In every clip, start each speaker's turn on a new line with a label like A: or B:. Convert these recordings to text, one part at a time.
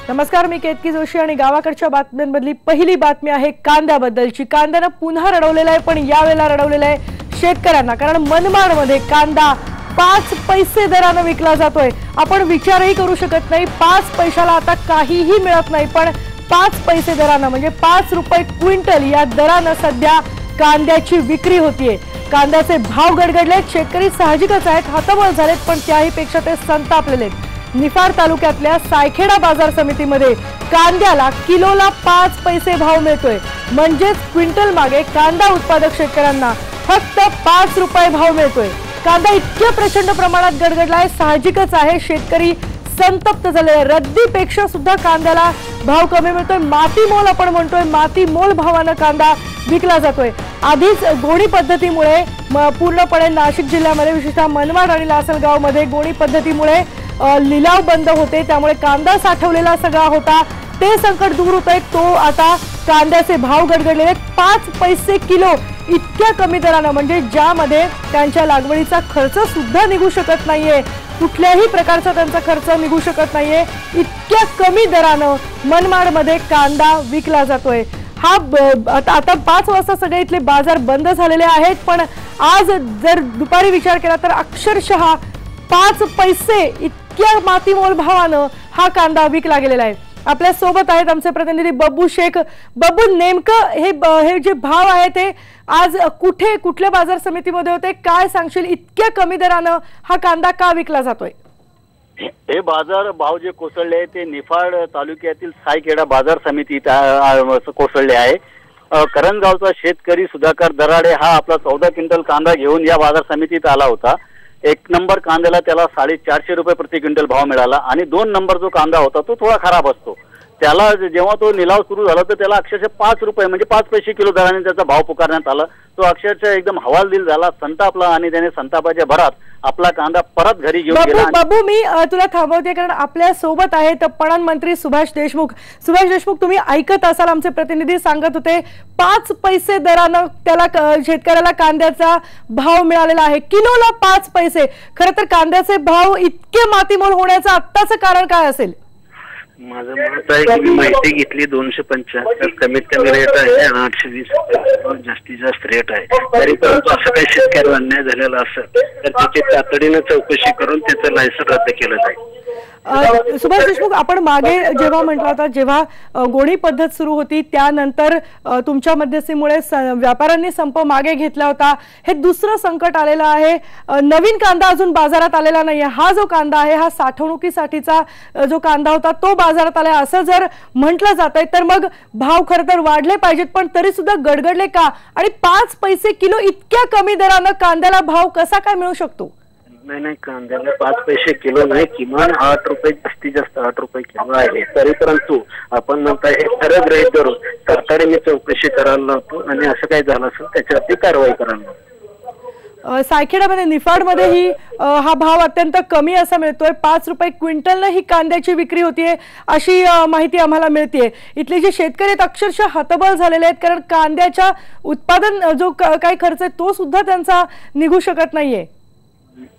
A: नमस्कार, मी केतकी जोशी आणि गावाकडच्या बातम्यांमधली पहिली बातमी आहे कांद्याबद्दलची। कांद्यानं पुन्हा रडवलेला आहे, पण यावेळेला रडवलेला आहे शेतकऱ्यांना, कारण मनमाडमध्ये कांदा 5 पैसे दराने विकला जातोय। आपण विचारही करू शकत नाही, 5 पैशाला आता काहीही मिळत नाही, पण 5 पैसे दराने म्हणजे 5 रुपये क्विंटल या दराने सध्या कांद्याची विक्री होतीये। कांद्याचे भाव गडगडलेत, शेतकरी साहजिकच आहेत, हतबल झालेत, पण त्याही पेक्षा ते संतापलेले आहेत। निफाड तालुक्यातल्या सायखेडा बाजार समितीमध्ये कांद्याला किलोला 5 पैसे भाव मिळतोय, म्हणजे क्विंटल मागे कांदा उत्पादक शेतकऱ्यांना फक्त 5 रुपये भाव मिळतोय। कांदा इतक्या प्रचंड प्रमाणात गडगडलाय, साहजिकच आहे शेतकरी संतप्त झाले। रद्दीपेक्षा सुद्धा कांद्याला भाव कमी मिळतोय, माती मोल आपण म्हणतोय, माती मोल भावाने कांदा विकला जातोय। आधीच गोणी पद्धतीमुळे पूर्णपणे नाशिक जिल्ह्यामध्ये विशेषतः मनमाड आणि लासलगाव मध्ये गोणी पद्धतीमुळे लिलाव बंद होते, त्यामुळे कांदा साठवलेला सगळा होता ते संकट दूर होतंय। तो आता कांद्याचे भाव गडगडलेले 5 पैसे किलो इतक्या कमी दराने, म्हणजे ज्यामध्ये त्यांच्या लागवडीचा खर्च सुद्धा निघू शकत नाहीये, कुठल्याही प्रकारचा त्यांचा खर्च निघू शकत नाहीये, इतक्या कमी दराने मनमाडमध्ये कांदा विकला जातोय। हा आता 5 वाजता सगळे इथले बाजार बंद झालेले आहेत, पण आज जर दुपारी विचार केला तर अक्षरशः 5 पैसे इतक्या मातीमोल भावानं हा कांदा विकला गेलेला आहे। आपल्या सोबत आहेत आमचे प्रतिनिधी बब्बू शेख। बब्बू, नेमकं हे जे भाव आहेत ते आज कुठल्या बाजार समितीमध्ये होते, काय सांगशील? इतक्या कमी दरानं हा कांदा का विकला जातोय?
B: हे बाजार भाव जे कोसळले ते निफाड तालुक्यातील सायखेडा बाजार समितीत कोसळले आहे। करंजगावचा शेतकरी सुधाकर दराडे हा आपला 14 क्विंटल कांदा घेऊन या बाजार समितीत आला होता। 1 नंबर कांद्याला त्याला 450 रुपये प्रति क्विंटल भाव मिळाला आणि 2 नंबर जो कांदा होता तो थोडा खराब असतो। त्याला जेव्हा तो निलाव सुरू झाला तर त्याला अक्षरशः 5 रुपये म्हणजे 5 पैसे किलो दराने त्याचा भाव पुकारण्यात आला। तो अक्षरशः एकदम हवालदिल झाला, संतापला आणि त्याने संतापाच्या भरात आपला कांदा परत घरी घेऊन गेला।
A: बाबू, मी तुला थांबवते कारण आपल्या सोबत आहेत पणन मंत्री सुभाष देशमुख। सुभाष देशमुख, तुम्ही ऐकत असाल आमचे प्रतिनिधी सांगत होते 5 पैसे दराने त्याला शेतकऱ्याला कांद्याचा भाव मिळालेला आहे, किलोला 5 पैसे। खरं तर कांद्याचे भाव इतके मातीमोल होण्याचं आत्ताचं कारण काय असेल?
C: माझं मत आहे की मी माहिती घेतली 275 कमीत कमी रेट आहे, 820 जास्तीत जास्त रेट आहे। तरी परंतु असं काही शेतकऱ्याला अन्याय झालेला असेल तर त्याची तातडीने चौकशी करून त्याचं लायसन रद्द केलं जाईल।
A: सुभाष देशमुख, आपण मागे जेव्हा म्हटलं होता, जेव्हा गोणी पद्धत सुरू होती त्यानंतर तुमच्या मध्यस्थीमुळे व्यापाऱ्यांनी संप मागे घेतला होता, हे दुसरं संकट आलेलं आहे। नवीन कांदा अजून बाजारात आलेला नाहीये। हा जो कांदा आहे हा साठवणुकीसाठीचा जो कांदा होता तो बाजारात आलाय असं जर म्हटलं जातंय, तर मग भाव खरं तर वाढले पाहिजेत, पण तरी सुद्धा गडगडले का? आणि 5 पैसे किलो इतक्या कमी दरानं कांद्याला भाव कसा काय मिळू शकतो?
C: नाही, कांद्याला 5 पैसे किलो नाही, किमान 8 रुपये, जास्तीत जास्त 8 रुपये किलो आहे। तरी परंतु आपण म्हणताय हे खरं गृहीत धरून तातडीने चौकशी करायला लावतो आणि असं काही झालं असेल त्याच्यावरती कारवाई करायला लावतो।
A: सायखेडामध्ये निफाडमध्येही हा भाव अत्यंत कमी असा मिळतोय, 5 रुपये क्विंटलनं ही कांद्याची विक्री होतीये अशी माहिती आम्हाला मिळतेय। इथले जे शेतकरी आहेत अक्षरशः हतबल झालेले आहेत, कारण कांद्याच्या उत्पादन जो काही खर्च आहे तो सुद्धा त्यांचा निघू शकत नाहीये।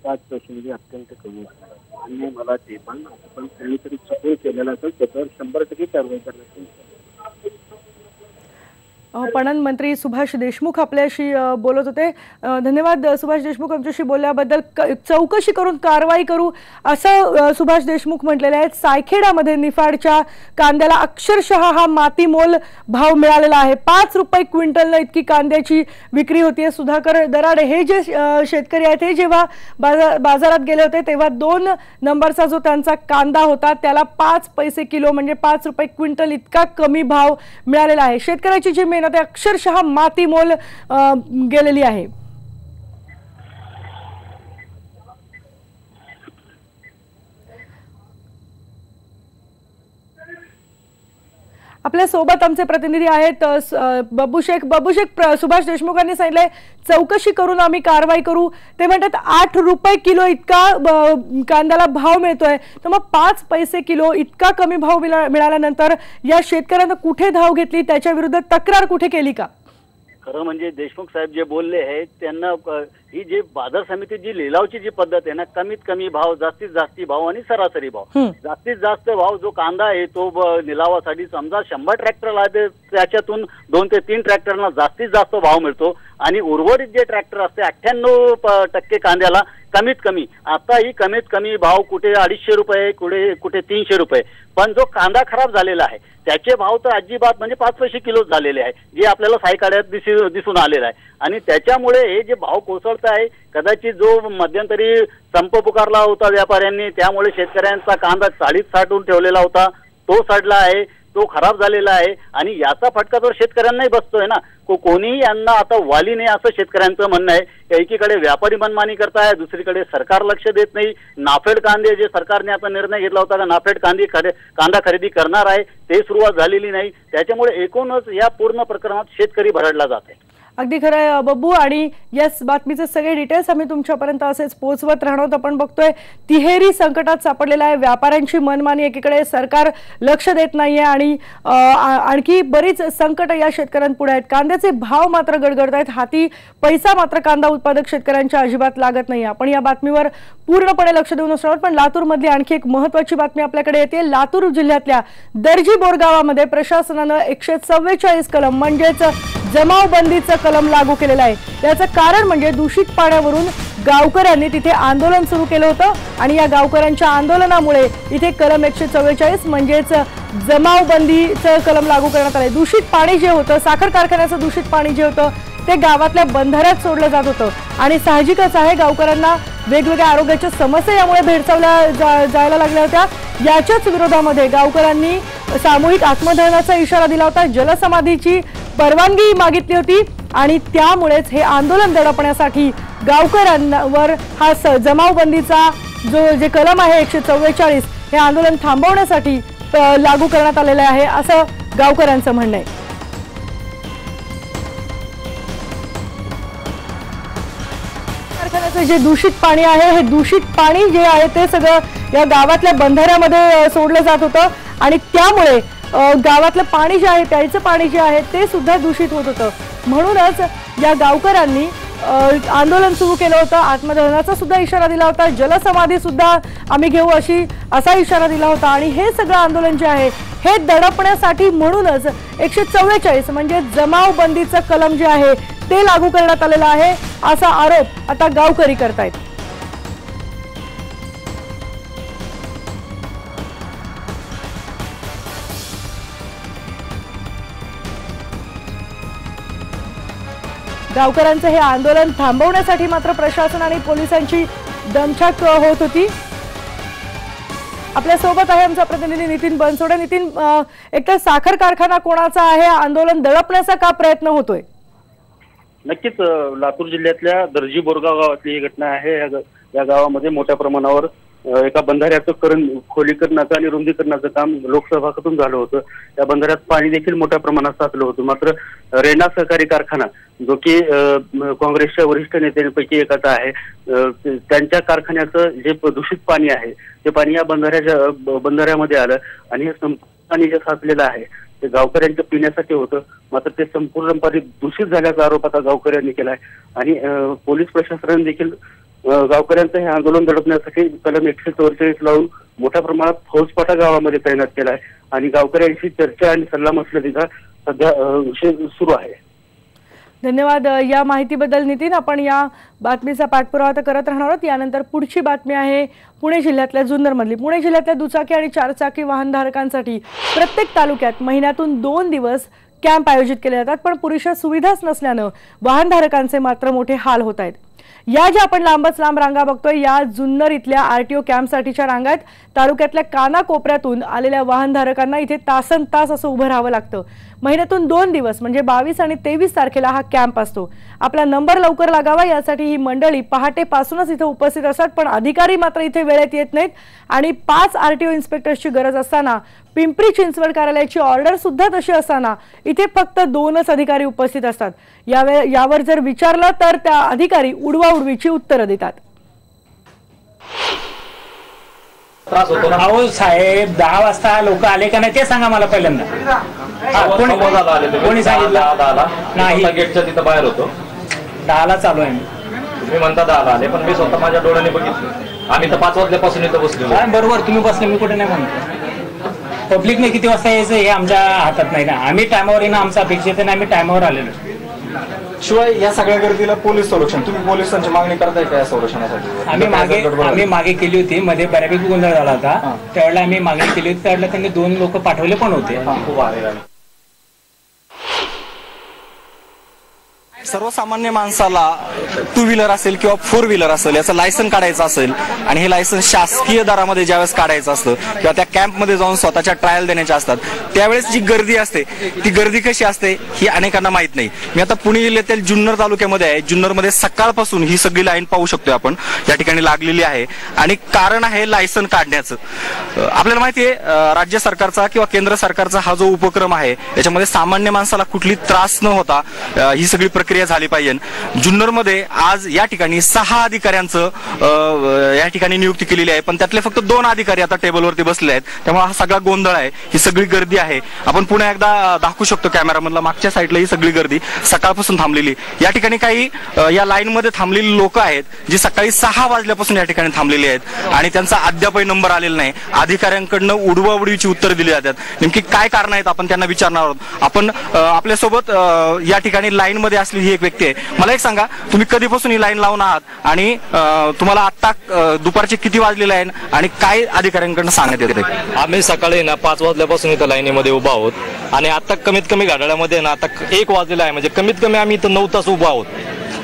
C: 5 पैसे म्हणजे अत्यंत कमी आणि मला ते पण काहीतरी चुकून केलेलं असेल त्याच्यावर 100% कारवाई करण्यात।
A: पणन मंत्री सुभाष देशमुख आपल्याशी बोलत होते। धन्यवाद सुभाष देशमुख, आमच्याशी बोलल्याबद्दल। चौकशी करून कारवाई करू असं सुभाष देशमुख म्हटलेले आहेत। सायखेडामध्ये निफाडच्या कांद्याला अक्षरशः हा मातीमोल भाव मिळालेला आहे, 5 रुपये क्विंटलनं इतकी कांद्याची विक्री होतीये। सुधाकर दराडे हे जे शेतकरी आहेत हे जेव्हा बाजारात गेले होते तेव्हा 2 नंबरचा जो त्यांचा कांदा होता त्याला 5 पैसे किलो म्हणजे 5 रुपये क्विंटल इतका कमी भाव मिळालेला आहे। शेतकऱ्याची जी मेहनत अक्षरशः मातीमोल गेलेली आहे। आपल्या सोबत आमचे प्रतिनिधी आहेत बब्बू शेख। सुभाष देशमुखांनी सांगितलंय चौकशी करून आम्ही कारवाई करू, ते म्हणतात 8 रुपये किलो इतका कांद्याला भाव मिळतोय, तर मग 5 पैसे किलो इतका कमी भाव मिळाल्यानंतर या शेतकऱ्यांना कुठे धाव घेतली, त्याच्या विरुद्ध तक्रार कुठे केली का?
B: खरं म्हणजे देशमुख साहेब जे बोलले आहेत त्यांना ही जी बाजार समिती जी लिलावची जी पद्धत आहे ना, कमीत कमी भाव, जास्तीत जास्त भाव आणि सरासरी भाव. जास्तीत जास्त भाव जो कांदा आहे तो लिलावासाठी समजा 100 ट्रॅक्टरला त्याच्यातून 2 ते 3 ट्रॅक्टरला जास्तीत जास्त भाव मिळतो आणि उर्वरित जे ट्रॅक्टर असते 98% कांद्याला कमीत कमी, आता ही कमीत कमी भाव कुठे 250 रुपये, कुठे 300 रुपये. पण जो कांदा खराब झालेला आहे त्याचे भाव तर अजिबात म्हणजे 5 पैसे किलो झालेले आहे, जे आपल्याला सायकाड्यात दिसून आलेलं आहे. आणि त्याच्यामुळे हे जे भाव कोसळत आहे, कदाचित जो मध्यंतरी संप पुकारला होता व्यापाऱ्यांनी, त्यामुळे शेतकऱ्यांचा कांदा 40-60 ठेवलेला होता तो सडला आहे, तो खराब झालेला आहे. आणि याचा फटका तर शेतकऱ्यांनाही बसतोय ना. कोणीही यांना आता वाली नाही असं शेतकऱ्यांचं म्हणणं आहे. एकीकडे व्यापारी मनमानी करताय, दुसरीकडे सरकार लक्ष देत नाही. नाफेड कांदे जे सरकारने आता निर्णय घेतला होता का नाफेड कांदा खरेदी करणार आहे, ते सुरुवात झालेली नाही. त्याच्यामुळे एकूणच या पूर्ण प्रकरणात शेतकरी भरडला जात आहे.
A: अगदी खरं आहे बब्बू. आणि याच बातमीचे सगळे डिटेल्स आम्ही तुमच्यापर्यंत असेच पोहोचवत राहणार. आपण बघतोय तिहेरी संकटात सापडलेला आहे व्यापाऱ्यांची मनमानी, एकीकडे सरकार लक्ष देत नाहीये आणि आणखी बरीच संकट या शेतकऱ्यांपुढे आहेत. कांद्याचे भाव मात्र गडगडत आहेत, हाती पैसा मात्र कांदा उत्पादक शेतकऱ्यांच्या अजिबात लागत नाही. आपण या बातमीवर पूर्णपणे लक्ष देऊन असणार. पण लातूर मधली आणखी एक महत्त्वाची बातमी आपल्याकडे येते. लातूर जिल्ह्यातल्या दर्जी बोरगावामध्ये प्रशासनानं 144 कलम म्हणजेच जमावबंदीचं कलम लागू केलेलं आहे. याचं कारण म्हणजे दूषित पाण्यावरून गावकऱ्यांनी तिथे आंदोलन सुरू केलं होतं आणि या गावकऱ्यांच्या आंदोलनामुळे इथे कलम 144 म्हणजेच जमावबंदीचं कलम लागू करण्यात आलंय. दूषित पाणी जे होतं, साखर कारखान्याचं दूषित पाणी जे होतं ते गावातल्या बंधाऱ्यात सोडलं जात होतं आणि साहजिकच आहे गावकऱ्यांना वेगवेगळ्या आरोग्याच्या समस्या यामुळे भेडसावल्या जायला लागल्या होत्या. याच्याच विरोधामध्ये गावकऱ्यांनी सामूहिक आत्मदहनाचा इशारा दिला होता, जलसमाधीची परवानगी मागितली होती आणि त्यामुळेच हे आंदोलन दडपण्यासाठी गावकऱ्यांवर हा जमावबंदीचा जे कलम आहे 144 हे आंदोलन थांबवण्यासाठी लागू करण्यात आलेलं आहे असं गावकऱ्यांचं म्हणणं आहे. कारखान्याचं जे दूषित पाणी आहे, हे दूषित पाणी जे आहे ते सगळं या गावातल्या बंधाऱ्यामध्ये सोडलं जात होतं आणि त्यामुळे गावातलं पाणी जे आहे, प्यायचं पाणी जे आहे ते सुद्धा दूषित होत होतं. म्हणूनच या गावकऱ्यांनी आंदोलन सुरू केलं होतं, आत्मदहनाचा सुद्धा इशारा दिला होता, जलसमाधी सुद्धा आम्ही घेऊ असा इशारा दिला होता. आणि हे सगळं आंदोलन जे आहे हे दडपण्यासाठी म्हणूनच 144 म्हणजे जमावबंदीचं कलम जे आहे ते लागू करण्यात आलेलं आहे असा आरोप आता गावकरी करतायत. गावकऱ्यांचं हे आंदोलन थांबवण्यासाठी मात्र प्रशासन आणि पोलिसांची दमछाक होत होती. आपल्या सोबत आहे आमचा प्रतिनिधी नितीन बनसोडे. नितीन, एकतर साखर कारखाना कोणाचा आहे, आंदोलन दडपण्याचा का प्रयत्न होतोय?
D: नक्कीच लातूर जिल्ह्यातल्या दर्जी बोरगाव गावातली ही घटना आहे. या गावामध्ये मोठ्या प्रमाणावर एका बंधाऱ्याचं खोलीकरणाचं आणि रुंदीकरणाचं काम लोकसभातून झालं होतं. त्या बंधाऱ्यात पाणी देखील मोठ्या प्रमाणात साचलं होतं. मात्र रेणा सहकारी कारखाना जो की काँग्रेसच्या वरिष्ठ नेत्यांपैकी एकाचा आहे, त्यांच्या कारखान्याचं जे दूषित पाणी आहे ते पाणी या बंधाऱ्यामध्ये आलं आणि हे संपूर्ण पाणी जे साचलेलं आहे ते गावकऱ्यांच्या पिण्यासाठी होतं. मात्र ते संपूर्णपणे दूषित झाल्याचा आरोप आता गावकऱ्यांनी केलाय आणि पोलीस प्रशासनाने देखील गावकऱ्यांचं हे आंदोलन दडपण्यासाठी कलम 144 लावून मोठ्या प्रमाणात फौजफाटा गावामध्ये तैनात केलाय आणि गावकऱ्यांशी चर्चा आणि सल्लामसलतीचा सध्या विषय सुरू आहे.
A: धन्यवाद या माहितीबद्दल नितीन. आपण या बातमीचा पाठपुरावा करत राहणार आहोत. यानंतर पुढची बातमी आहे पुणे जिल्ह्यातल्या जुन्नरमधली. पुणे जिल्ह्यातल्या दुचाकी आणि चारचाकी वाहनधारकांसाठी प्रत्येक तालुक्यात महिन्यातून 2 दिवस कॅम्प आयोजित केले जातात, पण पुरेशा सुविधाच नसल्यानं वाहनधारकांचे मात्र मोठे हाल होत आहेत. या ज्या आपण लांबच लांब रांगा बघतोय या जुन्नर इथल्या आरटीओ कॅम्पसाठीच्या रांगा आहेत. तालुक्यातल्या कानाकोपऱ्यातून आलेल्या वाहनधारकांना इथे तासन तास असं उभं राहावं लागतं. महिन्यातून 2 दिवस म्हणजे 22 आणि 23 तारखेला हा कॅम्प असतो. आपला नंबर लवकर लागावा यासाठी ही मंडळी पहाटेपासूनच इथे उपस्थित असतात, पण अधिकारी मात्र इथे वेळेत येत नाहीत आणि 5 आरटीओ इन्स्पेक्टर्सची गरज असताना पिंपरी चिंचवड कार्यालयाची ऑर्डर सुद्धा तशी असताना इथे फक्त 2च अधिकारी उपस्थित असतात. यावर जर विचारलं तर त्या अधिकारी उडवाउडवीची उत्तरं देतात.
E: अहो साहेब 10 वाजता लोक आले का नाही ते सांगा मला पहिल्यांदा. कोणी सांगितलं नाही? गेटच्या तिथं बाहेर होतो,
F: 10ला चालू आहे.
E: तुम्ही म्हणता 10ला आले, पण मी स्वतः माझ्या डोळ्याने बघितलं. आम्ही तर 5 वाजल्यापासून इथं बसलो.
F: बरोबर, तुम्ही बसले, मी कुठे नाही म्हणतो. पब्लिकने किती वाजता यायचं हे आमच्या हातात नाही ना. आम्ही टायमावर येणं आमचं अपेक्षित आहे, आम्ही टायमावर आलेलो.
G: शिवाय या सगळ्या गर्दीला पोलीस संरक्षण, तुम्ही पोलिसांची मागणी करताय का या संरक्षणासाठी?
F: आम्ही मागे केली होती, मध्ये बऱ्यापैकी गोंधळ झाला होता, त्यावेळेला आम्ही मागणी केली होती. त्यावेळेला त्यांनी 2 लोक पाठवले पण होते.
G: सर्वसामान्य माणसाला 2 व्हीलर असेल किंवा 4 व्हीलर असेल याचं लायसन काढायचं असेल आणि हे लायसन शासकीय दरामध्ये ज्यावेळेस काढायचं असतं किंवा त्या कॅम्पमध्ये जाऊन स्वतःच्या ट्रायल देण्याच्या असतात, त्यावेळेस जी गर्दी असते ती गर्दी कशी असते ही अनेकांना माहित नाही. मी आता पुणे जिल्ह्यातील जुन्नर तालुक्यामध्ये आहे. जुन्नरमध्ये सकाळपासून ही सगळी लाईन पाहू शकतोय आपण, या ठिकाणी लागलेली आहे आणि कारण आहे लायसन काढण्याचं. आपल्याला माहिती आहे राज्य सरकारचा किंवा केंद्र सरकारचा हा जो उपक्रम आहे याच्यामध्ये सामान्य माणसाला कुठली त्रास न होता ही सगळी प्रक्रिया झाली पाहिजे. जुन्नरमध्ये आज या ठिकाणी 6 अधिकाऱ्यांचं या ठिकाणी नियुक्ती केलेली आहे, पण त्यातले फक्त 2 अधिकारी आता टेबलवरती बसले आहेत. त्यामुळे हा सगळा गोंधळ आहे, ही सगळी गर्दी आहे. आपण पुन्हा एकदा दाखवू शकतो कॅमेरामधला, मागच्या साईडला ही सगळी गर्दी सकाळपासून थांबलेली. या ठिकाणी काही या लाईन मध्ये थांबलेली लोक आहेत जी सकाळी 6 वाजल्यापासून या ठिकाणी थांबलेली आहेत आणि त्यांचा अद्यापही नंबर आलेला नाही. अधिकाऱ्यांकडनं उडवाउडवीची उत्तर दिली जातात. नेमकी काय कारण आहेत आपण त्यांना विचारणार आहोत. आपण आपल्यासोबत या ठिकाणी लाईन मध्ये असलेली ही एक व्यक्ती आहे. मला एक सांगा, तुम्ही कधीपासून ही लाईन लावून आहात आणि तुम्हाला आता दुपारचे किती वाजलेले आहे आणि काय अधिकाऱ्यांकडून सांगण्यात येते?
E: आम्ही सकाळी ना 5 वाजल्यापासून इथं लाईनीमध्ये उभा आहोत आणि आता कमीत कमी घड्याळामध्ये ना आता 1 वाजलेला आहे. म्हणजे कमीत कमी आम्ही इथं 9 तास उभा आहोत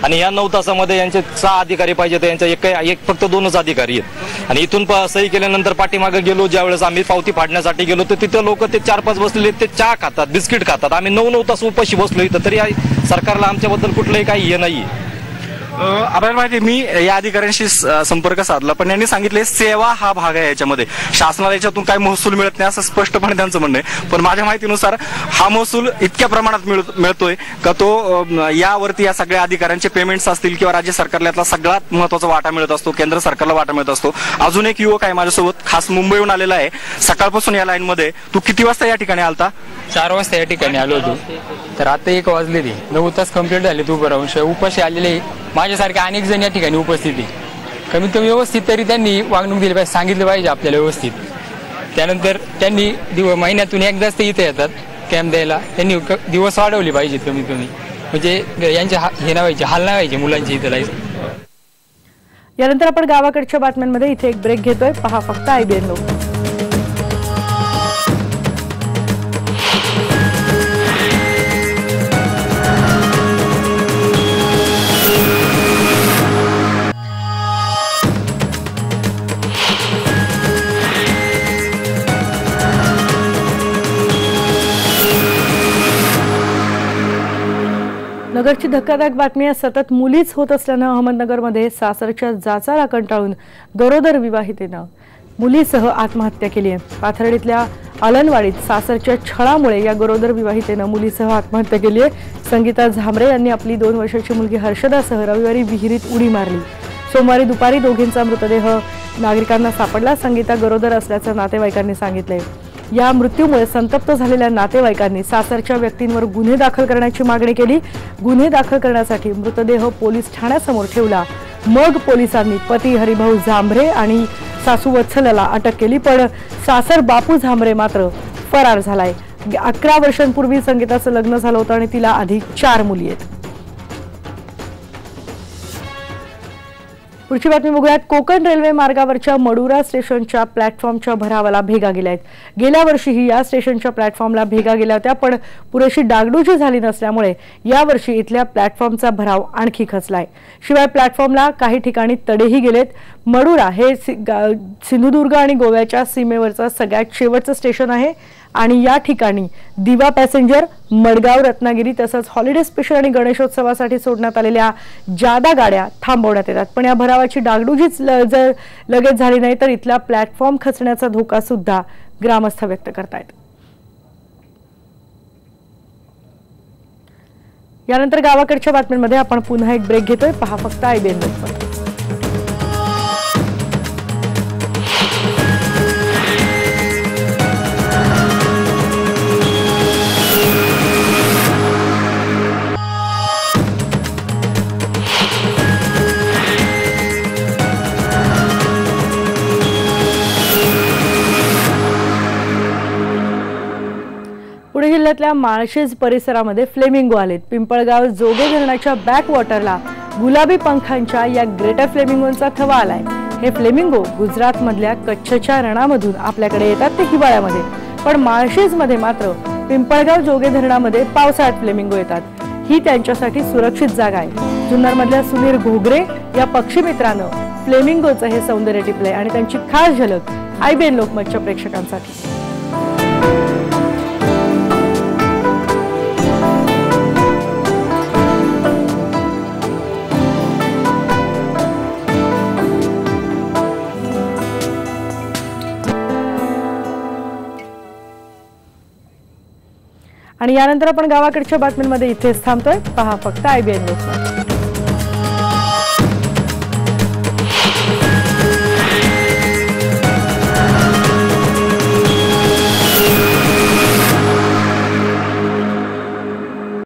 E: आणि या 9 तासामध्ये यांचे 6 अधिकारी पाहिजे, तर यांच्या फक्त 2च अधिकारी आहेत. आणि इथून सही केल्यानंतर पाठीमागे गेलो, ज्यावेळेस आम्ही पावती फाडण्यासाठी गेलो तर तिथं लोक ते 4-5 बसलेले ते चहा खातात, बिस्किट खातात. आम्ही 9 तास उपाशी बसलो इथं, तरी सरकारला आमच्याबद्दल कुठलंही काही हे नाही.
G: आपल्याला माहिती, मी या अधिकाऱ्यांशी संपर्क साधला पण यांनी सांगितले सेवा हा भाग आहे याच्यामध्ये, शासनाला याच्यातून काय महसूल मिळत नाही असं स्पष्टपणे त्यांचं म्हणणं आहे. पण माझ्या माहितीनुसार हा महसूल इतक्या प्रमाणात मिळतोय का तो यावरती या सगळ्या अधिकाऱ्यांचे पेमेंट्स असतील किंवा राज्य सरकारला यातला सगळ्यात महत्वाचा वाटा मिळत असतो, केंद्र सरकारला वाटा मिळत असतो. अजून एक युवक आहे माझ्यासोबत, खास मुंबईहून आलेला आहे. सकाळपासून या लाईन मध्ये तू किती वाजता या ठिकाणी आलता?
H: 4 वाजता या ठिकाणी आलो होतो, तर आता 1 वाजले. 9 तास कंप्लीट झाले तू बरोबर. उपाशी आलेले माझ्यासारखे अनेक जण या ठिकाणी उपस्थित आहे. कमीत कमी व्यवस्थित तरी त्यांनी वागणूक दिली पाहिजे, सांगितलं पाहिजे आपल्याला व्यवस्थित. त्यानंतर त्यांनी महिन्यातून एकदाच ते इथे येतात कॅम्प द्यायला, त्यांनी दिवस वाढवले पाहिजेत कमीत कमी, म्हणजे यांचे हे नाही व्हायचे, हाल नाही व्हायचे मुलांची इथं लाईफ.
A: यानंतर आपण गावाकडच्या बातम्यांमध्ये इथे एक ब्रेक घेतोय. पहा फक्त IBN लोक. नगरची धक्कादायक बातमी आहे. सतत मुलीच होत असल्यानं अहमदनगरमध्ये सासरच्या जाचाला कंटाळून गरोदर विवाहितेनं मुलीसह आत्महत्या केली आहे. पाथर्डीतल्या आलनवाडीत सासरच्या छळामुळे या गरोदर विवाहितेनं मुलीसह आत्महत्या केली आहे. संगीता झांबरे यांनी आपली 2 वर्षाची मुलगी हर्षदासह रविवारी विहिरीत उडी मारली. सोमवारी दुपारी दोघींचा मृतदेह नागरिकांना सापडला. संगीता गरोदर असल्याचं नातेवाईकांनी सांगितलंय. या मृत्यूमुळे संतप्त झालेल्या नातेवाईकांनी सासरच्या व्यक्तींवर गुन्हे दाखल करण्याची मागणी केली. गुन्हे दाखल करण्यासाठी मृतदेह पोलीस ठाण्यासमोर ठेवला. मग पोलिसांनी पती हरिभाऊ झांबरे आणि सासू वत्सलाला अटक केली, पण सासर बापू झांबरे मात्र फरार झालाय. 11 वर्षांपूर्वी संगीताचं लग्न झालं होतं आणि तिला आधी 4 मुली आहेत. पुढची बातमी बघूयात. कोकण रेल्वे मार्गावरच्या मडुरा स्टेशनच्या प्लॅटफॉर्मच्या भरावाला भेगा गेल्या आहेत. गेल्या वर्षीही या स्टेशनच्या प्लॅटफॉर्मला भेगा गेल्या होत्या, पण पुरेशी डागडुजी झाली नसल्यामुळे यावर्षी इथल्या प्लॅटफॉर्मचा भराव आणखी खचलाय. शिवाय प्लॅटफॉर्मला काही ठिकाणी तडेही गेलेत. मडुरा हे सिंधुदुर्ग आणि गोव्याच्या सीमेवरचं सगळ्यात शेवटचं स्टेशन आहे आणि या ठिकाणी दिवा पॅसेंजर, मडगाव, रत्नागिरी तसंच हॉलिडे स्पेशल आणि गणेशोत्सवासाठी सोडण्यात आलेल्या जादा गाड्या थांबवण्यात येतात. पण या भरावाची डागडुजीच जर लगेच झाली नाही तर इथला प्लॅटफॉर्म खचण्याचा धोका सुद्धा ग्रामस्थ व्यक्त करतायत. यानंतर गावाकडच्या बातम्यांमध्ये आपण पुन्हा एक ब्रेक घेतोय. पहा फक्त IBN न्यूज. पुणे जिल्ह्यातल्या माळशेज परिसरामध्ये फ्लेमिंगो आलेत। पिंपळगाव जोगे धरणाच्या बॅक वॉटरला गुलाबी पंखांच्या या ग्रेटर फ्लेमिंगोंचा थवा आलाय। हे फ्लेमिंगो गुजरात मधल्या कच्छच्या रणामधून आपल्याकडे येतात ते हिवाळ्यामध्ये, पण माळशेज मध्ये मात्र पिंपळगाव जोगे धरणामध्ये पावसाळ्यात फ्लेमिंगो येतात। ही त्यांच्यासाठी सुरक्षित जागा आहे। जुन्नर मधल्या सुनील घोगरे या पक्षी मित्रानं फ्लेमिंगोचं हे सौंदर्य टिपलंय आणि त्यांची खास झलक IBN लोकमतच्या प्रेक्षकांसाठी। आणि यानंतर आपण गावाकडच्या बातम्यांमध्ये इथेच थांबतोय। पहा फक्त IBN लोकमत।